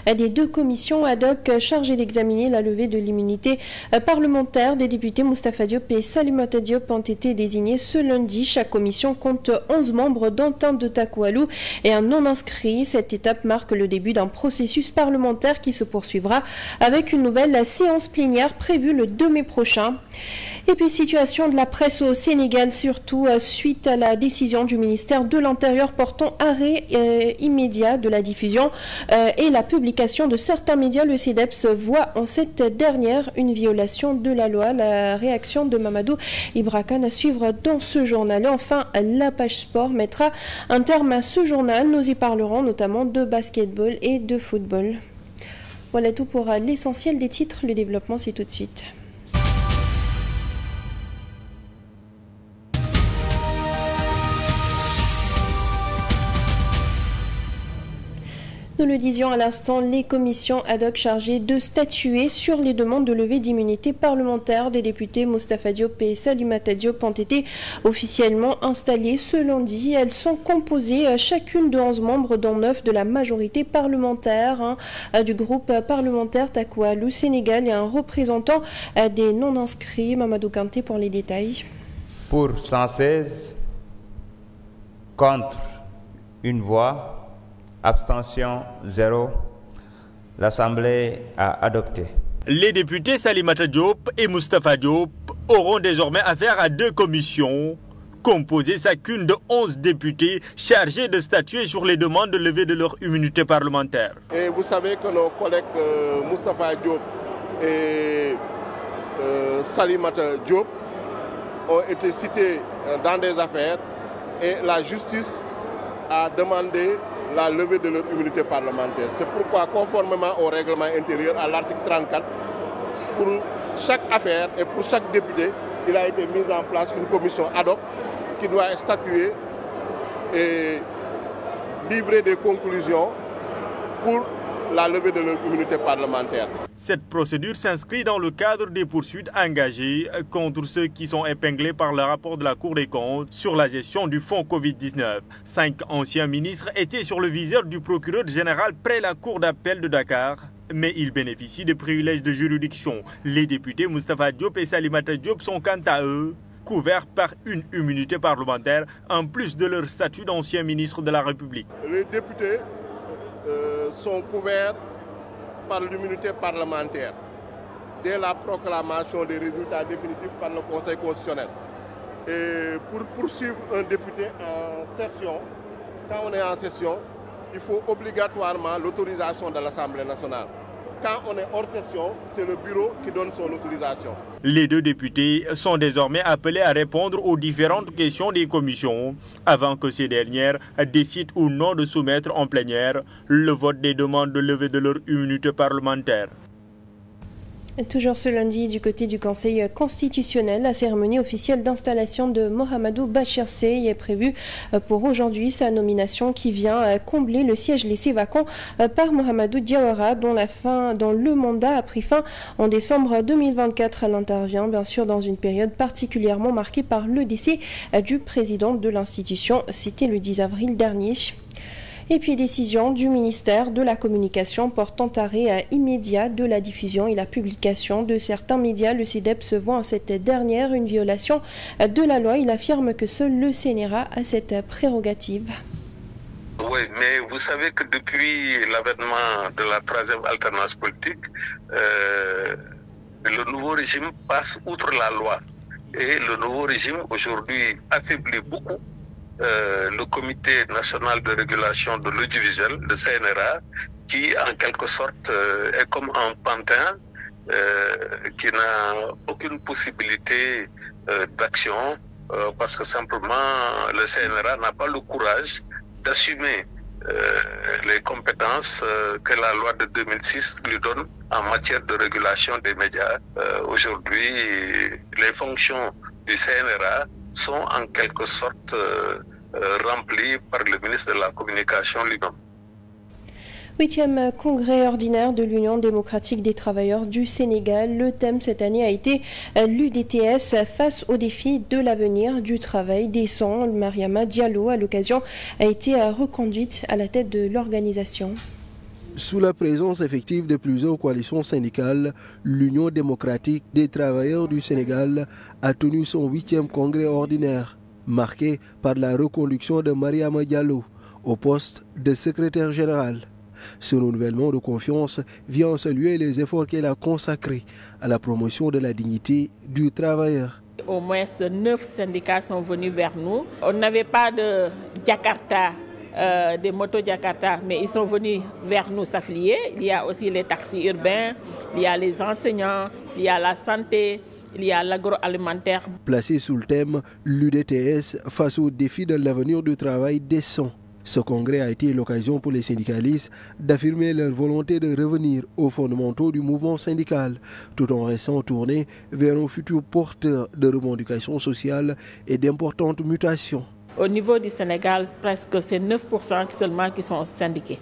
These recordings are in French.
des deux commissions ad hoc chargées d'examiner la levée de l'immunité parlementaire des députés Moustapha Diop et Salimata Diop ont été désignés ce lundi. Chaque commission compte 11 membres, dont un de Takoualou et un non-inscrit. Cette étape marque le début d'un processus parlementaire qui se poursuivra avec une nouvelle séance plénière prévue le 2 mai prochain. Et puis, situation de la presse au Sénégal, surtout suite à la décision du ministère de l'Intérieur portant arrêt immédiat de la diffusion et la publication de certains médias. Le CEDEPS voit en cette dernière une violation de la loi. La réaction de Mamadou Ibra Kane à suivre dans ce journal. Et enfin, la page sport mettra un terme à ce journal. Nous y parlerons notamment de basketball et de football. Voilà tout pour l'essentiel des titres. Le développement, c'est tout de suite. Nous le disions à l'instant, les commissions ad hoc chargées de statuer sur les demandes de levée d'immunité parlementaire des députés Moustapha Diop et Salimata Diop ont été officiellement installées ce lundi. Elles sont composées chacune de 11 membres, dont 9 de la majorité parlementaire du groupe parlementaire Takoualou Sénégal et un représentant des non-inscrits. Mamadou Kanté pour les détails. Pour 116, contre une voix, abstention 0, l'Assemblée a adopté. Les députés Salimata Diop et Moustapha Diop auront désormais affaire à deux commissions, composées chacune de 11 députés chargés de statuer sur les demandes de levée de leur immunité parlementaire. Et vous savez que nos collègues Moustapha Diop et Salimata Diop ont été cités dans des affaires et la justice a demandé la levée de leur immunité parlementaire. C'est pourquoi, conformément au règlement intérieur, à l'article 34, pour chaque affaire et pour chaque député, il a été mis en place une commission ad hoc qui doit statuer et livrer des conclusions pour la levée de leur immunité parlementaire. Cette procédure s'inscrit dans le cadre des poursuites engagées contre ceux qui sont épinglés par le rapport de la Cour des comptes sur la gestion du fonds Covid-19. 5 anciens ministres étaient sur le viseur du procureur général près la Cour d'appel de Dakar, mais ils bénéficient de privilèges de juridiction. Les députés Moustapha Diop et Salimata Diop sont quant à eux couverts par une immunité parlementaire en plus de leur statut d'anciens ministres de la République. Les députés sont couverts par l'immunité parlementaire dès la proclamation des résultats définitifs par le Conseil constitutionnel. Et pour poursuivre un député en session, quand on est en session, il faut obligatoirement l'autorisation de l'Assemblée nationale. Quand on est hors session, c'est le bureau qui donne son autorisation. Les deux députés sont désormais appelés à répondre aux différentes questions des commissions avant que ces dernières décident ou non de soumettre en plénière le vote des demandes de levée de leur immunité parlementaire. Toujours ce lundi, du côté du Conseil constitutionnel, la cérémonie officielle d'installation de Mohamedou Bachir Seye est prévue pour aujourd'hui. Sa nomination qui vient combler le siège laissé vacant par Mohamedou Diawara, dont le mandat a pris fin en décembre 2024. Elle intervient bien sûr dans une période particulièrement marquée par le décès du président de l'institution. C'était le 10 avril dernier. Et puis décision du ministère de la Communication portant arrêt immédiat de la diffusion et la publication de certains médias. Le CEDEPS voit en cette dernière une violation de la loi. Il affirme que seul le CNRA a cette prérogative. Oui, mais vous savez que depuis l'avènement de la troisième alternance politique, le nouveau régime passe outre la loi. Et le nouveau régime aujourd'hui affaiblit beaucoup le Comité national de régulation de l'audiovisuel, le CNRA, qui en quelque sorte est comme un pantin qui n'a aucune possibilité d'action parce que simplement le CNRA n'a pas le courage d'assumer les compétences que la loi de 2006 lui donne en matière de régulation des médias. Aujourd'hui, les fonctions du CNRA sont en quelque sorte remplies par le ministre de la Communication lui-même. 8e congrès ordinaire de l'Union démocratique des travailleurs du Sénégal. Le thème cette année a été l'UDTS face aux défis de l'avenir du travail décent. Mariama Diallo, à l'occasion, a été reconduite à la tête de l'organisation. Sous la présence effective de plusieurs coalitions syndicales, l'Union démocratique des travailleurs du Sénégal a tenu son 8e congrès ordinaire, marqué par la reconduction de Mariama Diallo au poste de secrétaire général. Ce renouvellement de confiance vient saluer les efforts qu'elle a consacrés à la promotion de la dignité du travailleur. Au moins 9 syndicats sont venus vers nous. On n'avait pas de Jakarta, des motos Jakarta, mais ils sont venus vers nous s'affilier. Il y a aussi les taxis urbains, il y a les enseignants, il y a la santé, il y a l'agroalimentaire. Placé sous le thème « L'UDTS face aux défis de l'avenir du travail décent ». Ce congrès a été l'occasion pour les syndicalistes d'affirmer leur volonté de revenir aux fondamentaux du mouvement syndical, tout en restant tournés vers un futur porteur de revendications sociales et d'importantes mutations. Au niveau du Sénégal, presque c'est 9% seulement qui sont syndiqués.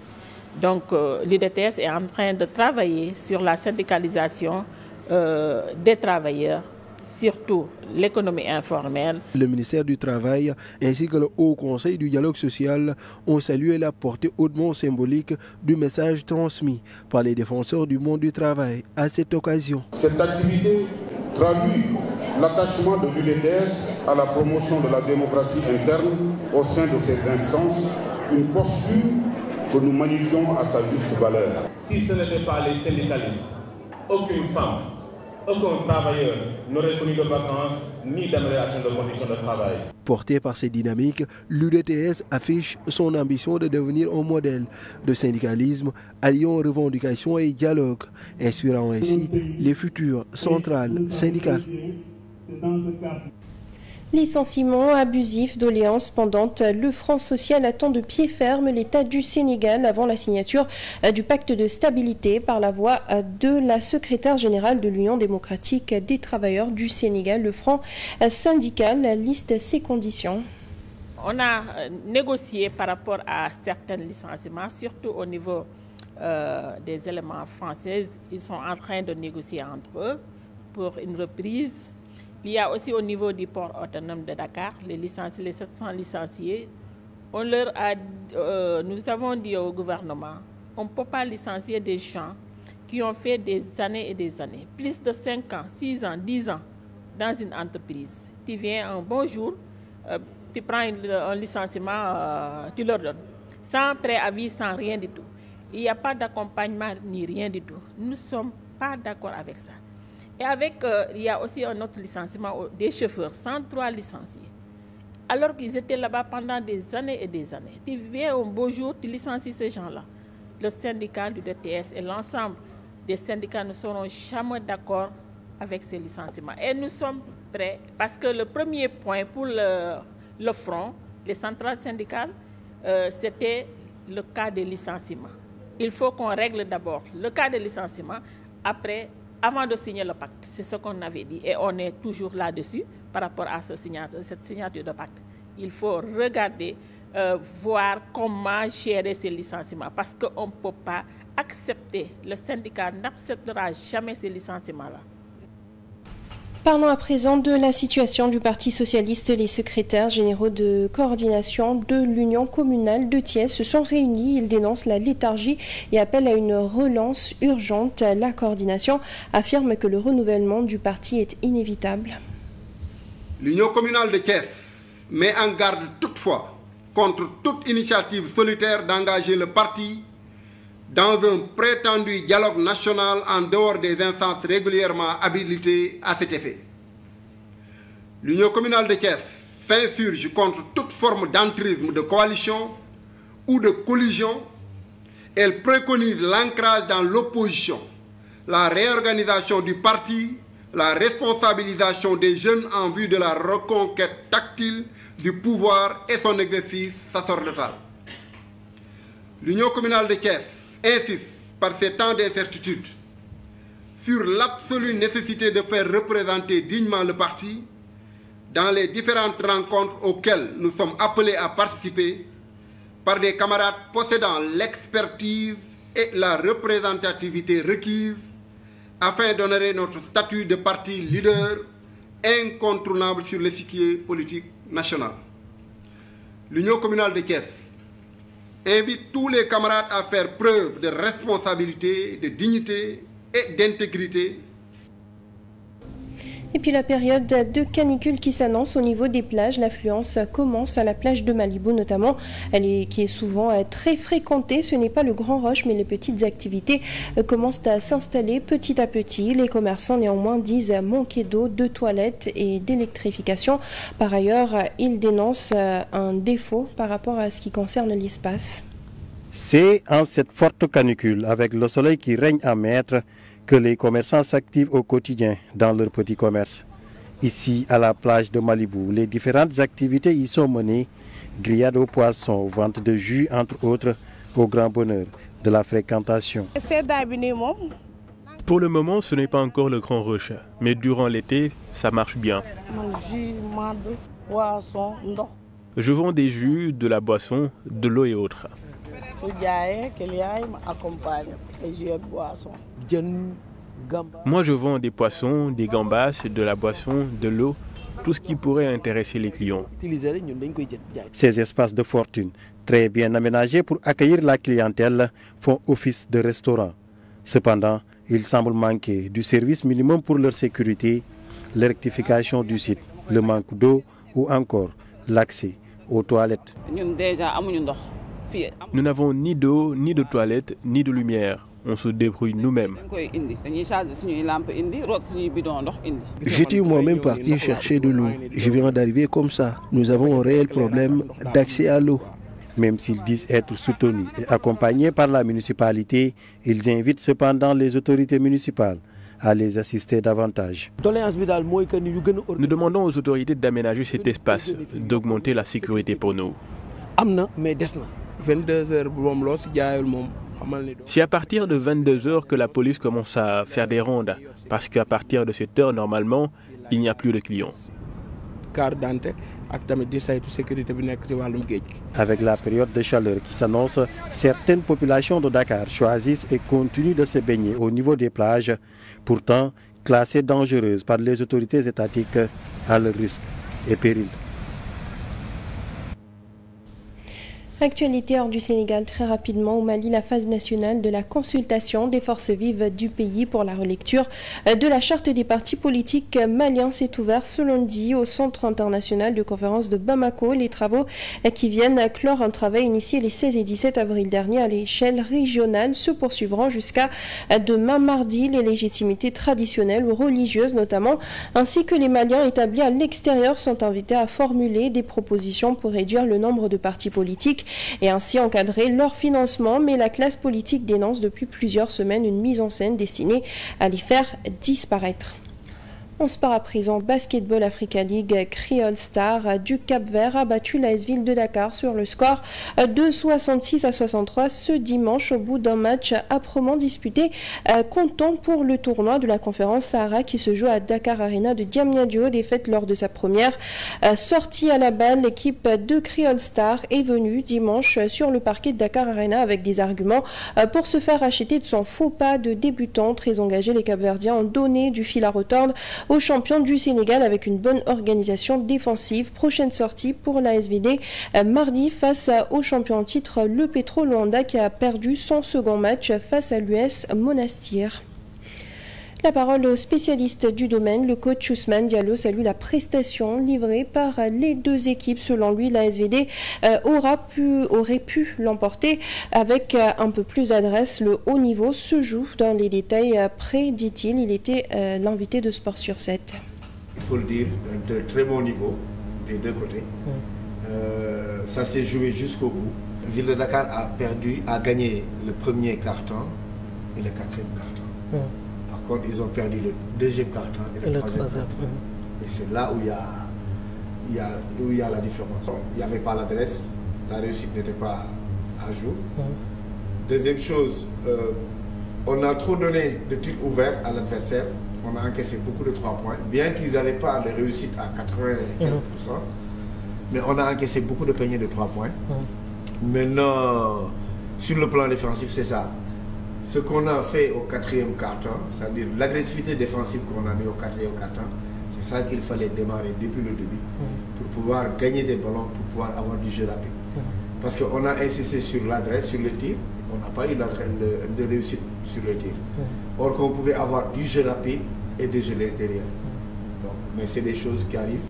Donc l'UDTS est en train de travailler sur la syndicalisation des travailleurs, surtout l'économie informelle. Le ministère du Travail ainsi que le Haut Conseil du dialogue social ont salué la portée hautement symbolique du message transmis par les défenseurs du monde du travail à cette occasion. Cette activité traduit l'attachement de l'UDTS à la promotion de la démocratie interne au sein de ces instances, une posture que nous magnifions à sa juste valeur. Si ce n'était pas les syndicalistes, aucune femme, aucun travailleur n'aurait connu de vacances ni d'amélioration de conditions de travail. Porté par ces dynamiques, l'UDTS affiche son ambition de devenir un modèle de syndicalisme alliant revendications et dialogue, inspirant ainsi les futures centrales syndicales. Licenciement abusif, doléances pendantes. Le Front social attend de pied ferme l'État du Sénégal avant la signature du pacte de stabilité par la voix de la secrétaire générale de l'Union démocratique des travailleurs du Sénégal. Le Front syndical liste ses conditions. On a négocié par rapport à certains licenciements, surtout au niveau des éléments français. Ils sont en train de négocier entre eux pour une reprise. Il y a aussi au niveau du port autonome de Dakar, les 700 licenciés. Nous avons dit au gouvernement, on ne peut pas licencier des gens qui ont fait des années et des années, plus de 5 ans, 6 ans, 10 ans dans une entreprise. Tu viens un bon jour, tu prends un licenciement, tu leur donnes, sans préavis, sans rien du tout. Il n'y a pas d'accompagnement ni rien du tout. Nous ne sommes pas d'accord avec ça. Et il y a aussi un autre licenciement des chauffeurs, 103 licenciés. Alors qu'ils étaient là-bas pendant des années et des années. Tu viens un beau jour, tu licencies ces gens-là. Le syndicat du DTS et l'ensemble des syndicats ne seront jamais d'accord avec ces licenciements. Et nous sommes prêts, parce que le premier point pour le front, les centrales syndicales, c'était le cas des licenciements. Il faut qu'on règle d'abord le cas des licenciements, avant de signer le pacte. C'est ce qu'on avait dit et on est toujours là-dessus par rapport à cette signature de pacte. Il faut regarder, voir comment gérer ces licenciements parce qu'on ne peut pas accepter, le syndicat n'acceptera jamais ces licenciements-là. Parlons à présent de la situation du Parti socialiste. Les secrétaires généraux de coordination de l'Union communale de Thiès se sont réunis. Ils dénoncent la léthargie et appellent à une relance urgente. La coordination affirme que le renouvellement du parti est inévitable. L'Union communale de Thiès met en garde toutefois contre toute initiative solitaire d'engager le parti dans un prétendu dialogue national en dehors des instances régulièrement habilitées à cet effet. L'Union communale de Thiès s'insurge contre toute forme d'entrisme de coalition ou de collision. Elle préconise l'ancrage dans l'opposition, la réorganisation du parti, la responsabilisation des jeunes en vue de la reconquête tactile du pouvoir et son exercice sacerdotal. L'Union communale de Thiès insiste par ces temps d'incertitude sur l'absolue nécessité de faire représenter dignement le parti dans les différentes rencontres auxquelles nous sommes appelés à participer par des camarades possédant l'expertise et la représentativité requises afin d'honorer notre statut de parti leader incontournable sur l'échiquier politique national. L'Union communale de Thiès invite tous les camarades à faire preuve de responsabilité, de dignité et d'intégrité. Et puis la période de canicule qui s'annonce au niveau des plages, l'affluence commence à la plage de Malibu notamment, qui est souvent très fréquentée. Ce n'est pas le grand rush, mais les petites activités commencent à s'installer petit à petit. Les commerçants néanmoins disent manquer d'eau, de toilettes et d'électrification. Par ailleurs, ils dénoncent un défaut par rapport à ce qui concerne l'espace. C'est en cette forte canicule, avec le soleil qui règne à maître, que les commerçants s'activent au quotidien dans leur petit commerce. Ici, à la plage de Malibu, les différentes activités y sont menées, grillades aux poissons, vente de jus, entre autres, au grand bonheur de la fréquentation. Pour le moment, ce n'est pas encore le grand rush, mais durant l'été, ça marche bien. Je vends des jus, de la boisson, de l'eau et autres. Moi, je vends des poissons, des gambas, de la boisson, de l'eau, tout ce qui pourrait intéresser les clients. Ces espaces de fortune, très bien aménagés pour accueillir la clientèle, font office de restaurant. Cependant, il semble manquer du service minimum pour leur sécurité, l'électrification du site, le manque d'eau ou encore l'accès aux toilettes. Nous n'avons ni d'eau, ni de toilettes, ni de lumière. On se débrouille nous-mêmes. J'étais moi-même parti chercher de l'eau. Je viens d'arriver comme ça. Nous avons un réel problème d'accès à l'eau. Même s'ils disent être soutenus et accompagnés par la municipalité, ils invitent cependant les autorités municipales à les assister davantage. Nous demandons aux autorités d'aménager cet espace, d'augmenter la sécurité pour nous. C'est à partir de 22 heures que la police commence à faire des rondes, parce qu'à partir de cette heure, normalement, il n'y a plus de clients. Avec la période de chaleur qui s'annonce, certaines populations de Dakar choisissent et continuent de se baigner au niveau des plages, pourtant classées dangereuses par les autorités étatiques à leur risque et péril. Actualité hors du Sénégal, très rapidement. Au Mali, la phase nationale de la consultation des forces vives du pays pour la relecture de la charte des partis politiques maliens s'est ouverte ce lundi au Centre international de conférence de Bamako. Les travaux qui viennent clore un travail initié les 16 et 17 avril dernier à l'échelle régionale se poursuivront jusqu'à demain mardi. Les légitimités traditionnelles ou religieuses notamment, ainsi que les Maliens établis à l'extérieur sont invités à formuler des propositions pour réduire le nombre de partis politiques et ainsi encadrer leur financement, mais la classe politique dénonce depuis plusieurs semaines une mise en scène destinée à les faire disparaître. On se part à présent Basketball Africa League. Creole Star du Cap-Vert a battu l'AS Ville de Dakar sur le score de 66-63 ce dimanche au bout d'un match âprement disputé, comptant pour le tournoi de la conférence Sahara qui se joue à Dakar Arena de Diamniadio. Défaite lors de sa première sortie à la balle, l'équipe de Creole Star est venue dimanche sur le parquet de Dakar Arena avec des arguments pour se faire racheter de son faux pas de débutant. Très engagé, les Cap-Verdiens ont donné du fil à retordre aux champions du Sénégal avec une bonne organisation défensive. Prochaine sortie pour la SVD mardi face au champion en titre, le Petro Luanda, qui a perdu son second match face à l'US Monastir. La parole au spécialiste du domaine, le coach Ousmane Diallo, salue la prestation livrée par les deux équipes. Selon lui, la SVD aurait pu l'emporter avec un peu plus d'adresse. Le haut niveau se joue dans les détails près, dit-il. Il était l'invité de Sport sur 7. Il faut le dire, de très bon niveau des deux côtés. Ça s'est joué jusqu'au bout. Ville de Dakar a gagné le premier quart-temps et le quatrième quart-temps. Ils ont perdu le deuxième quart-temps et le troisième quart-temps. Et c'est là où il y a la différence. Il n'y avait pas l'adresse, la réussite n'était pas à jour. Deuxième chose, on a trop donné de tirs ouverts à l'adversaire. On a encaissé beaucoup de 3 points, bien qu'ils n'avaient pas de réussite à 80%. Mais on a encaissé beaucoup de paniers de 3 points. Maintenant, sur le plan défensif, c'est ça. Ce qu'on a fait au quatrième quart-temps, c'est-à-dire l'agressivité défensive qu'on a mis au quatrième quart-temps, c'est ça qu'il fallait démarrer depuis le début pour pouvoir gagner des ballons, pour pouvoir avoir du jeu rapide. Parce qu'on a insisté sur l'adresse, sur le tir. On n'a pas eu de réussite sur le tir. Or qu'on pouvait avoir du jeu rapide et du jeu l'intérieur. Mais c'est des choses qui arrivent.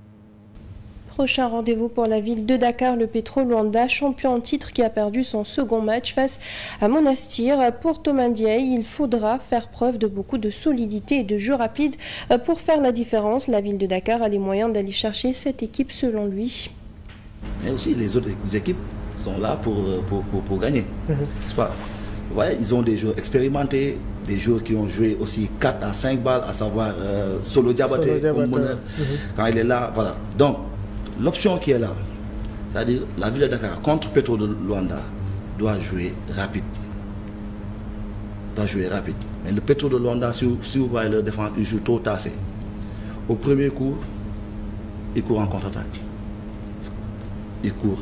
Prochain rendez-vous pour la ville de Dakar, le Petro Luanda, champion en titre qui a perdu son second match face à Monastir. Pour Thomas Ndiaye, il faudra faire preuve de beaucoup de solidité et de jeu rapide pour faire la différence. La ville de Dakar a les moyens d'aller chercher cette équipe selon lui. Mais aussi les autres équipes sont là pour gagner. C'est pas, vous voyez, ils ont des joueurs expérimentés, des joueurs qui ont joué aussi 4 à 5 balles, à savoir Solo Diabaté, quand il est là, voilà. Donc, l'option qui est là, c'est-à-dire la ville de Dakar contre Petro de Luanda doit jouer rapide. Mais le Petro de Luanda, si vous voyez leur défense, il joue trop tassé. Au premier coup, il court en contre-attaque. Il court.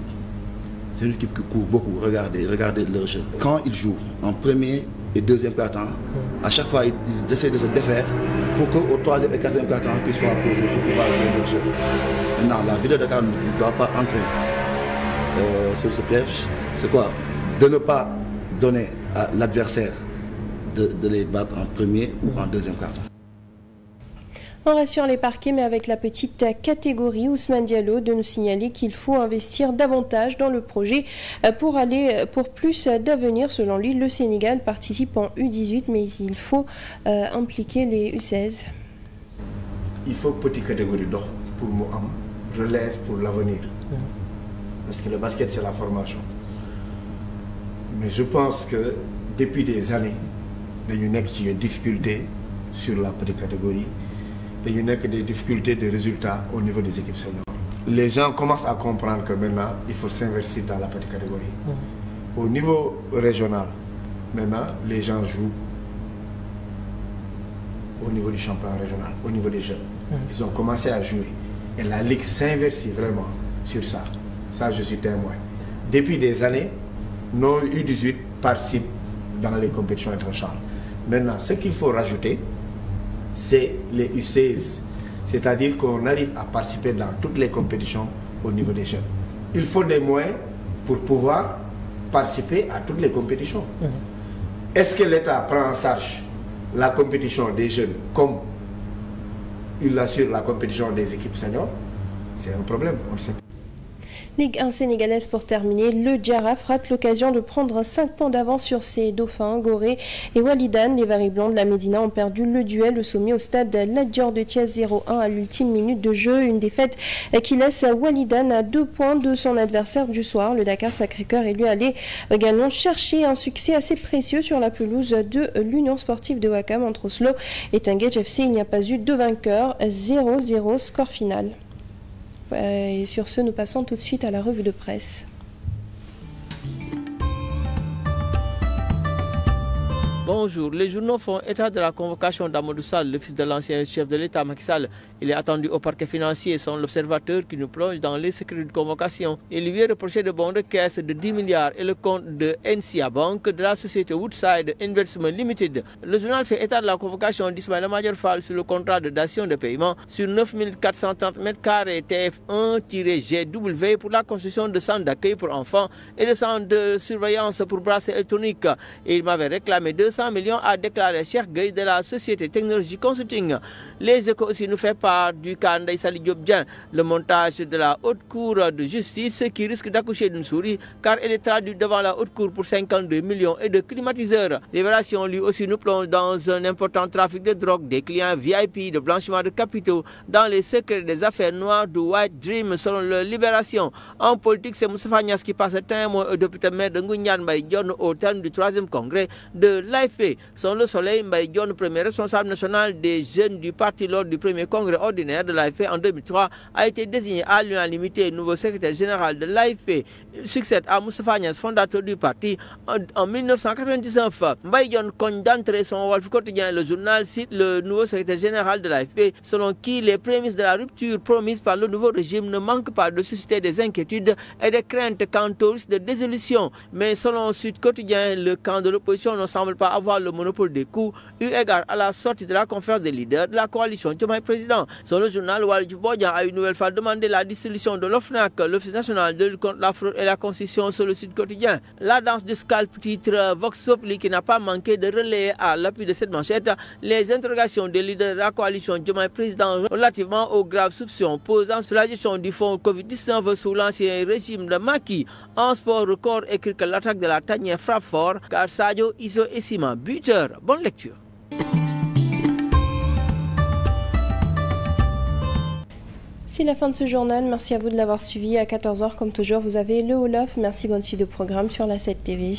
C'est une équipe qui court beaucoup. Regardez leur jeu. Quand ils jouent en premier et deuxième quart-temps, à chaque fois, ils essaient de se défaire pour qu'au troisième et quatrième quart-temps, qu'ils soient posés pour pouvoir jouer leur jeu. Maintenant, la ville de Dakar ne doit pas entrer sur ce piège. C'est quoi? De ne pas donner à l'adversaire de les battre en premier ou en deuxième quart-temps. On rassure les parquets, mais avec la petite catégorie, Ousmane Diallo de nous signaler qu'il faut investir davantage dans le projet pour plus d'avenir. Selon lui, le Sénégal participe en U18, mais il faut impliquer les U16. Il faut petite catégorie d'or pour moi, relève pour l'avenir. Parce que le basket, c'est la formation. Mais je pense que depuis des années, il y a une difficulté sur la petite catégorie. Il y a des difficultés de résultats au niveau des équipes seniors. Les gens commencent à comprendre que maintenant, il faut s'investir dans la petite catégorie. Au niveau régional, maintenant, les gens jouent au niveau du championnat régional, au niveau des jeunes. Ils ont commencé à jouer. Et la Ligue s'investit vraiment sur ça. Ça, je suis témoin. Depuis des années, nos U18 participent dans les compétitions internationales. Maintenant, ce qu'il faut rajouter, c'est les U16. C'est-à-dire qu'on arrive à participer dans toutes les compétitions au niveau des jeunes. Il faut des moyens pour pouvoir participer à toutes les compétitions. Est-ce que l'État prend en charge la compétition des jeunes comme il assure la compétition des équipes seniors? C'est un problème, on le sait. Ligue 1 sénégalaise pour terminer, le Djaraf rate l'occasion de prendre 5 points d'avance sur ses dauphins, Gorée et Walidan. Les Variblancs de la Médina ont perdu le duel au sommet au stade Lat Dior de Thiès 0-1 à l'ultime minute de jeu. Une défaite qui laisse Walidan à 2 points de son adversaire du soir. Le Dakar Sacré-Cœur est lui allé également chercher un succès assez précieux sur la pelouse de l'Union Sportive de Ouakam entre Oslo et Teungueth FC. Il n'y a pas eu de vainqueur, 0-0 score final. Et sur ce, nous passons tout de suite à la revue de presse. Bonjour, les journaux font état de la convocation d'Amadou Sall, le fils de l'ancien chef de l'État Macky Sall. Il est attendu au parquet financier, selon l'observateur qui nous plonge dans les secrets de convocation. Il lui est reproché de bons de caisse de 10 milliards et le compte de NCA Bank de la société Woodside Investment Limited. Le journal fait état de la convocation d'Ismaïla Madior Fall sur le contrat de datation de paiement sur 9430 m² TF1-GW pour la construction de centres d'accueil pour enfants et de centres de surveillance pour bracelets électroniques. Et il m'avait réclamé 200 millions, a déclaré Cheikh Gueye de la société Technologie Consulting. Les Échos aussi nous fait part du cas Ndeye Saly Diop Dieng, le montage de la haute cour de justice qui risque d'accoucher d'une souris car elle est traduite devant la haute cour pour 52 millions et de climatiseurs. Libération lui aussi nous plonge dans un important trafic de drogue, des clients VIP, de blanchiment de capitaux, dans les secrets des affaires noires du White Dream selon la Libération. En politique, c'est Moustapha Niasse qui passe témoin au député maire de Ngoundiane Mbaye Dione au terme du 3e congrès de l'AFP. Sans le soleil, Mbaye Dione, premier responsable national des jeunes du parti lors du premier congrès ordinaire de l'AFP en 2003, a été désigné à l'unanimité nouveau secrétaire général de l'AFP. Il succède à Moustapha Niasse, fondateur du parti, en 1999. Mbaye Dione cogne d'entrée son Walf Quotidien. Le journal cite le nouveau secrétaire général de l'AFP, selon qui les prémices de la rupture promise par le nouveau régime ne manquent pas de susciter des inquiétudes et des craintes quant au risque de dissolution. Mais selon Sud Quotidien, le camp de l'opposition ne semble pas avoir le monopole des coups eu égard à la sortie de la conférence des leaders de la coalition Diomaye Président. Sur le journal, Walid Bodian a une nouvelle fois demandé la dissolution de l'OFNAC, l'Office national de lutte contre la fraude et la constitution sur le Sud Quotidien. La danse du scalp titre Vox Populi qui n'a pas manqué de relayer à l'appui de cette manchette les interrogations des leaders de la coalition Diomaye Président relativement aux graves soupçons posant sur la gestion du fonds Covid-19 sous l'ancien régime de Macky. En sport, Record écrit que l'attaque de la tanière frappe fort car Sadio, Iso et Sima buteur. Bonne lecture. C'est la fin de ce journal. Merci à vous de l'avoir suivi. À 14h, comme toujours, vous avez le Wolof. Merci, bonne suite de programme sur la 7 TV.